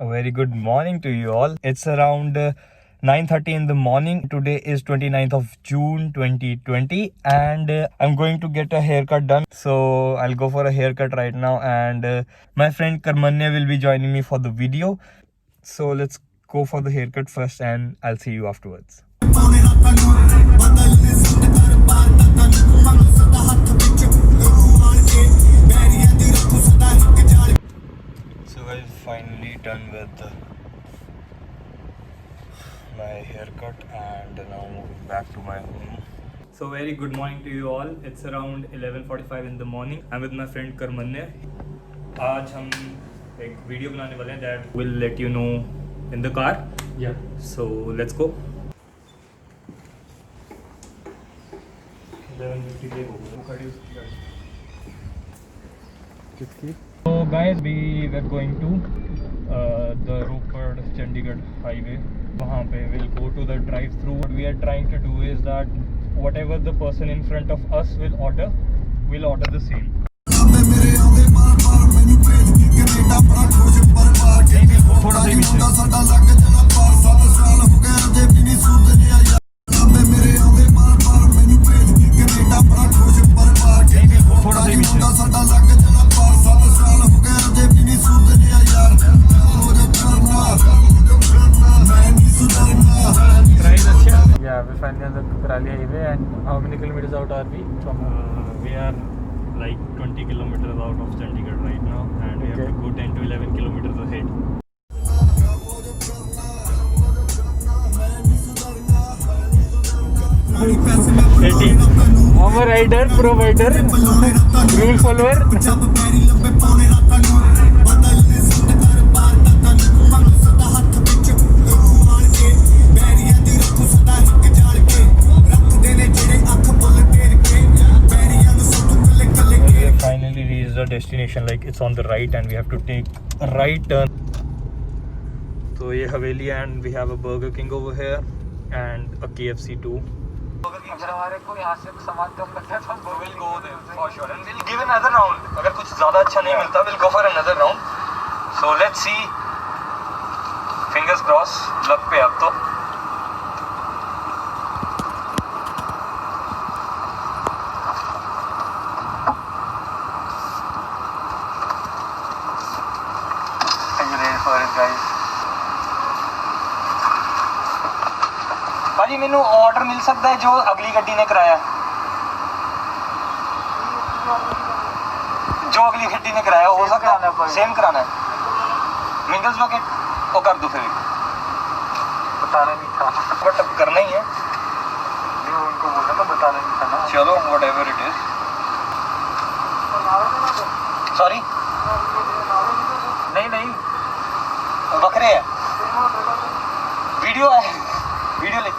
A very good morning to you all. It's around 9:30 in the morning. Today is 29th of June 2020 and I'm going to get a haircut done. So I'll go for a haircut right now and my friend Karmanya will be joining me for the video. So let's go for the haircut first and I'll see you afterwards. So I'm finally done with my haircut and now moving back to my home. So very good morning to you all. It's around 11:45 in the morning. I'm with my friend Karmanya. आज हम एक video बनाने वाले हैं that will let you know in the car. Yeah. So let's go. 11:50 पे हो गया. खड़ी उसकी गाड़ी. किसकी? So guys, we were going to the Ropar Chandigarh highway. वहाँ पे we'll go to the drive-through. What we are trying to do is that whatever the person in front of us will order, we'll order the same. थोड़ा सा Yeah, we finally on the Karali highway. And how many kilometers out are we from? We are like 20 kilometers out of Chandigarh right now and we have to go 10 to 11 kilometers ahead. I'm a rider, provider, rule follower. Finally reached the destination, like it's on the right and we have to take a right turn. So ये हवेली and we have a Burger King over here and a KFC too. अगर हमारे को यहाँ से सामान कम लगता है तो we'll go there for sure and we'll give another round. अगर कुछ ज़्यादा अच्छा नहीं मिलता we'll go for another round. So let's see. Fingers crossed. Luck पे अब तो. भाजी मैनू ऑर्डर मिल सकता है जो अगली गड्डी ने कराया जो अगली गड्डी ने कराया हो सकता है सेम कराना है मिंगल्स बकेट वो कर दो फिर बताना नहीं था बट अब करना ही है उनको बोलना तो बताना नहीं था ना चलो व्हाटएवर इट इज सॉरी नहीं बकरे है वीडियो है वीडियो ले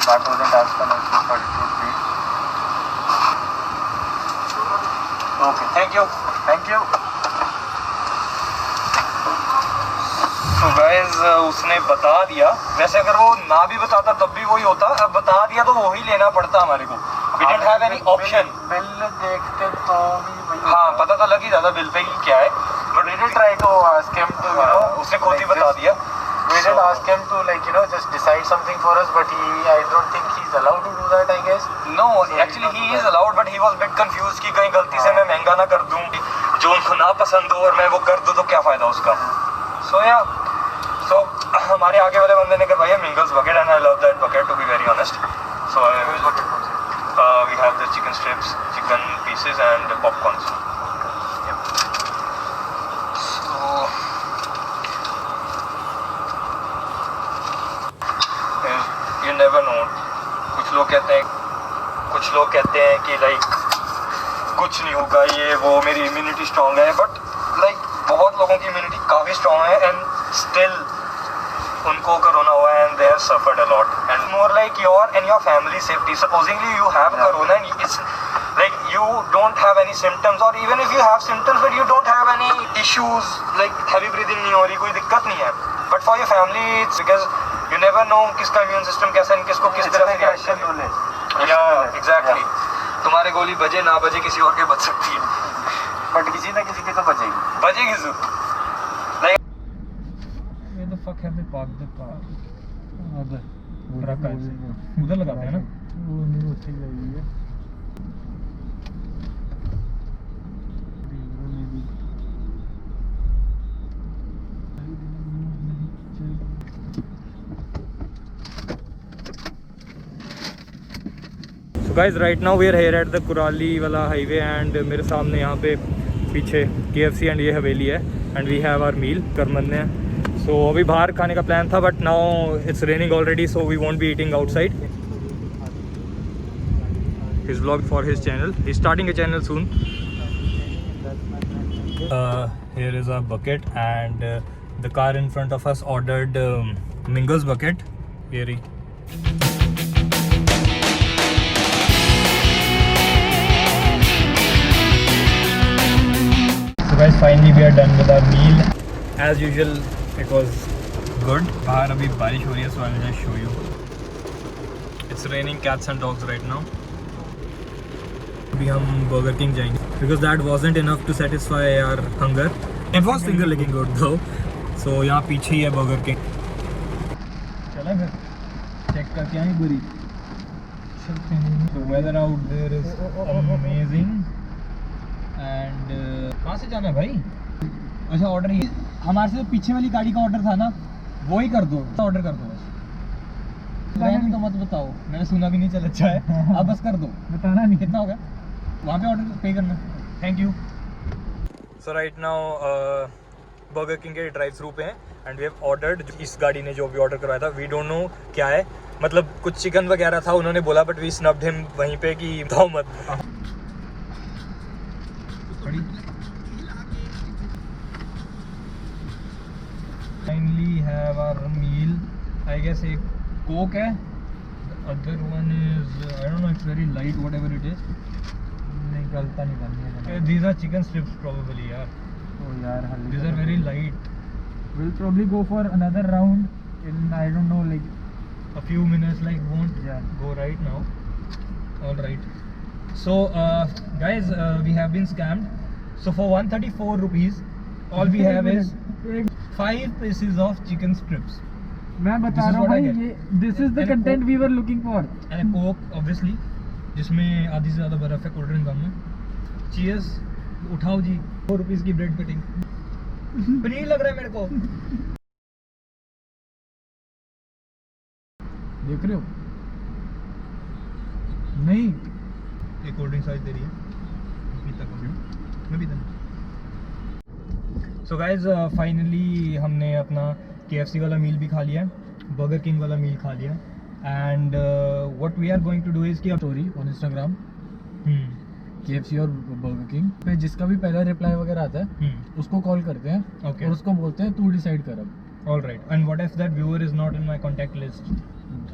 That wasn't as fun as we thought it would be. Okay, thank you. So guys, उसने बता दिया. वैसे अगर वो ना भी बताता तब भी वही होता. अब बता दिया तो वही लेना पड़ता हमारे को. We didn't have any option. Bill देखते तो भी हाँ पता तो लग ही जाता बिल पे क्या है. But we did try to ask him to, you know, उसने खुद ही बता दिया. We did ask him to, like, you know, just decide something for us, but I don't think he's allowed to do that, I guess. No, actually he is allowed, but he was a bit confused कि कहीं गलती से मैं महंगा ना कर दूँ जो उनको ना पसंद हो और मैं वो कर दूँ तो क्या फ़ायदा उसका. So yeah, so हमारे आगे वाले बंदे ने करवाया Mingles bucket and I love that bucket to be very honest. So we have the chicken strips, chicken pieces and popcorns. You never know. कुछ लोग कहते हैं कि लाइक कुछ नहीं होगा ये वो मेरी इम्यूनिटी स्ट्रॉन्ग है बट लाइक बहुत लोगों की इम्यूनिटी काफ़ी स्ट्रॉन्ग है एंड स्टिल उनको कोरोना हुआ है and they have suffered a lot and more like your and your family safety. Supposingly you have corona and it's like you don't have any symptoms or even if you have symptoms but you don't have any issues like heavy breathing नहीं हो रही कोई दिक्कत नहीं है but for your family it's because you never know किसका immune system कैसा है किसको किस तरह से reaction. Yeah, exactly. तुम्हारे गोली बजे ना बजे किसी और के बच सकती है, बट किसी ना किसी के तो बचेगी। बजेगी जरूर। Where the fuck have they parked the car? Truck उधर लगाते हैं ना। वो नहीं उससे लगी है। So guys, right now we are here at the Kurali वाला highway and मेरे सामने यहाँ पे पीछे KFC and ये हवेली है and we have our meal Karman ने। So अभी बाहर खाने का प्लान था but now it's raining already so we won't be eating outside. His vlog for his channel. He's starting a channel soon. Here is our bucket and the car in front of us ordered Mingo's bucket. Here he. So guys, finally we are done with our meal. As usual, it was good. बाहर अभी बारिश हो रही है, so I'll just show you. It's raining cats and dogs right now. अभी हम Burger King जाएंगे because that wasn't enough to satisfy our hunger. It was finger licking good though. So यहाँ पीछे ही है Burger King. चला फिर check करके आए बुरी. So weather out there is amazing. And कहाँ से जाना है भाई? अच्छा ऑर्डर ही हमारे से पीछे वाली गाड़ी का ऑर्डर था ना, वो ही कर दो, ऑर्डर कर दो बस। रहने तो मत बताओ, मैंने सुना भी नहीं चल अच्छा है। आप बस कर दो, बताना नहीं कितना होगा वहाँ पे ऑर्डर पे करना। Thank you. So right now burger king के ड्राइव थ्रू पे हैं एंड वी हैव ऑर्डर्ड। इस गाड़ी ने जो भी ऑर्डर करवाया था वी डोंट नो क्या है, मतलब कुछ चिकन वगैरह था उन्होंने बोला बट वी स्नब्ड हिम वहीं पे कि बताओ मत। Finally have our meal. I guess एक coke है. The other one is I don't know. It's very light. Whatever it is. नहीं गलता नहीं करनी है। These are chicken strips probably यार. ओ यार हल्दी। These are very light. We'll probably go for another round in I don't know like A few minutes like won't go right now. All right. So guys, we have been scammed. So for 134 rupees, all we have is 5 pieces of chicken strips. मैं बता रहा हूँ भाई ये this is the content we were looking for. And a coke obviously, जिसमें आधी से ज़्यादा बर्फ है, कोल्ड ड्रिंक कम है। Cheers, उठाओ जी। 4 रुपीस की ब्रेड कटिंग। पनीर लग रहा है मेरे को। देख रहे हो? नहीं। एक कोल्ड ड्रिंक साइज दे रही है। पीता कभी मैं पीता नहीं। सो गाइज फाइनली हमने अपना KFC वाला मील भी खा लिया है, बर्गर किंग वाला मील खा लिया and what we are going to do is कि स्टोरी ऑन इंस्टाग्राम KFC और बर्गर किंग पे जिसका भी पहला रिप्लाई वगैरह आता है उसको कॉल करते हैं Okay. और उसको बोलते हैं तू डिसाइड कर अब। All right and what if that viewer is not in my contact list,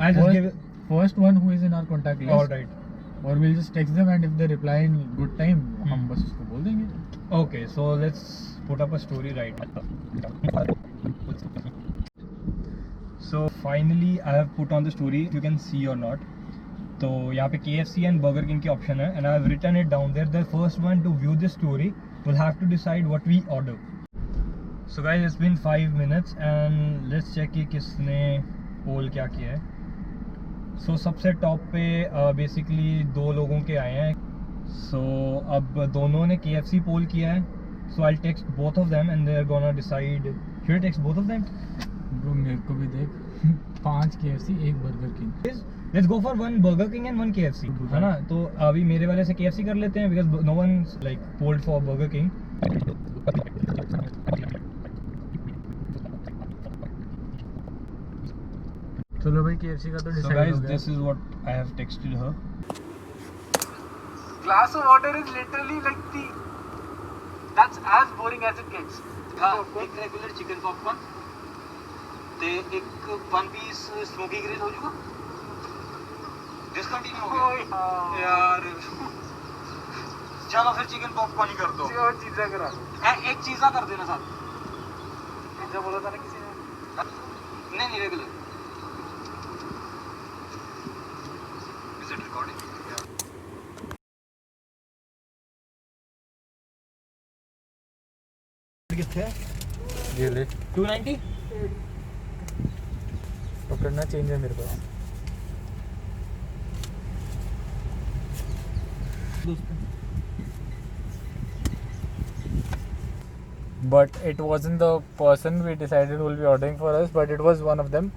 I just give first one who is in our contact list. All right और we'll just text them and if they reply in good time हम बस उसको बोल देंगे। Okay so let's put up a story right. So finally I have put on the story, you can see और not. तो यहाँ पे KFC and burger king की ऑप्शन है and I have written it down there. The first one to view this story will have to decide what we order. So guys it's been 5 minutes and let's check कि किसने पोल क्या किया है। सो सबसे top पे basically 2 लोगों के आए हैं। सो अब दोनों ने KFC पोल किया है, so I text both of them and they are gonna decide. Should I text both of them? Bro मेरे को भी देख 5 KFC 1 Burger King. Let's go for 1 Burger King and 1 KFC, है ना? तो अभी मेरे वाले से KFC कर लेते हैं because no one like polled for burger king. चलो भाई KFC का तो So डिसाइड guys, हो गया। this is what I have texted her. Glass of water is literally like the that's as boring as it gets. एक regular chicken popcorn ते एक 1 piece smoky grill हो जाएगा। डिसकंटिन्यू हो गया यार। चलो फिर चिकन पॉपकॉर्न ही कर दो। और चीज़ा करा। एक चीज़ा कर देना साथ। पिज्जा बोला था ना किसी ने? नहीं रेगुलर। Is it recording? कितने ये ले 290 पकड़ना चेंज है मेरे पास. But it wasn't the person we decided who will be ordering for us, but it was one of them.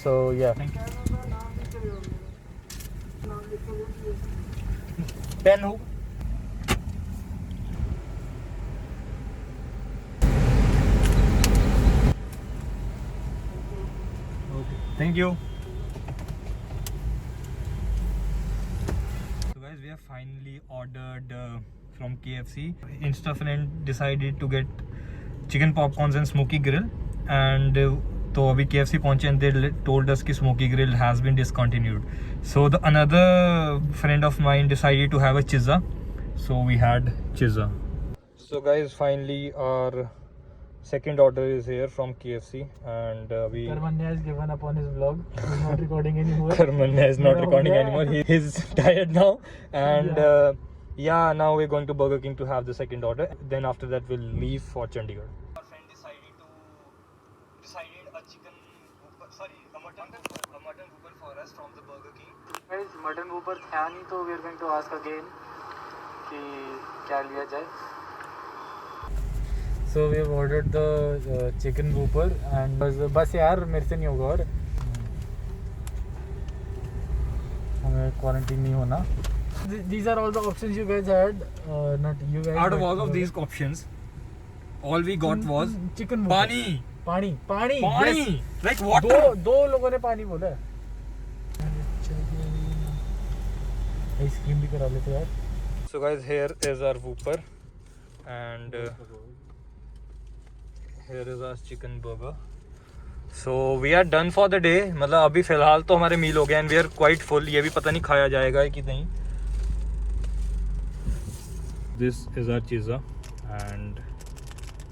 So yeah. पेन हो Thank you. So guys, we have finally ordered from KFC. Insta friend decided to get chicken popcorns and smoky grill, and तो अभी KFC पहुंचे and they told us कि smoky grill has been discontinued. So the another friend of mine decided to have a chizza, so we had chizza. So guys, finally our second order is here from KFC, and we. Karmanya has given up on his vlog. He's not recording anymore. Karmanya is not recording anymore. He's tired now, and yeah, now we're going to Burger King to have the second order. Then after that, we'll leave for Chandigarh. Our friend decided a chicken, a mutton whopper for us from the Burger King. Guys, mutton whopper था नहीं तो we are going to ask again कि क्या लिया जाए. So we have ordered the chicken whopper and बस यार मेरे से नहीं होगा और हमें quarantine नहीं होना. These are all the options you guys had. Not you guys. Out of all of these options, all we got was chicken whopper. पानी. Yes. Like water. दो लोगों ने पानी बोला है. आइसक्रीम भी करा लेते यार. So guys, here is our whopper, and here is our chicken burger. So we are done for the day. मतलब अभी फिलहाल तो हमारे मील हो गए and we are quite full. ये भी पता नहीं खाया जाएगा कि नहीं. This is our chizza, and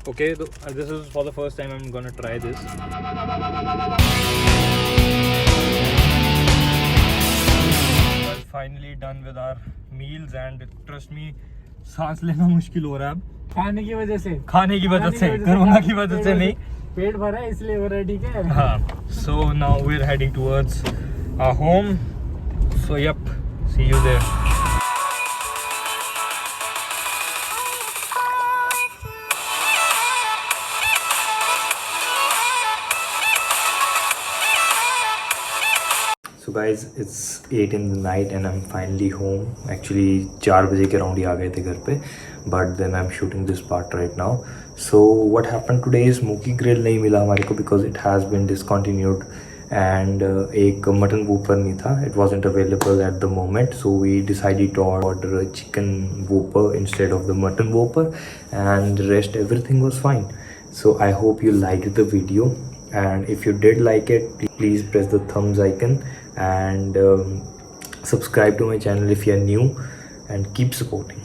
okay, this is for the first time I'm gonna try this. We're finally done with our meals, and trust me, सांस लेना मुश्किल हो रहा है अब. खाने की वजह से कोरोना की वजह से नहीं. पेट भरा है इसलिए हो रहा है. ठीक है. हाँ. So now we're heading towards our home. So yep, see you there. So guys, it's 8 in the night and I'm finally home. Actually 4 बजे के around ही आ गए थे घर पे, but then I'm shooting this part right now. So what happened today is smoky grill नहीं मिला हमारे को because it has been discontinued, and एक mutton whopper नहीं था. It wasn't available at the moment, so we decided to order a chicken whopper instead of the mutton whopper, and the rest everything was fine. So I hope you liked the video, and if you did like it, please press the thumbs icon and subscribe to my channel if you are new, and keep supporting.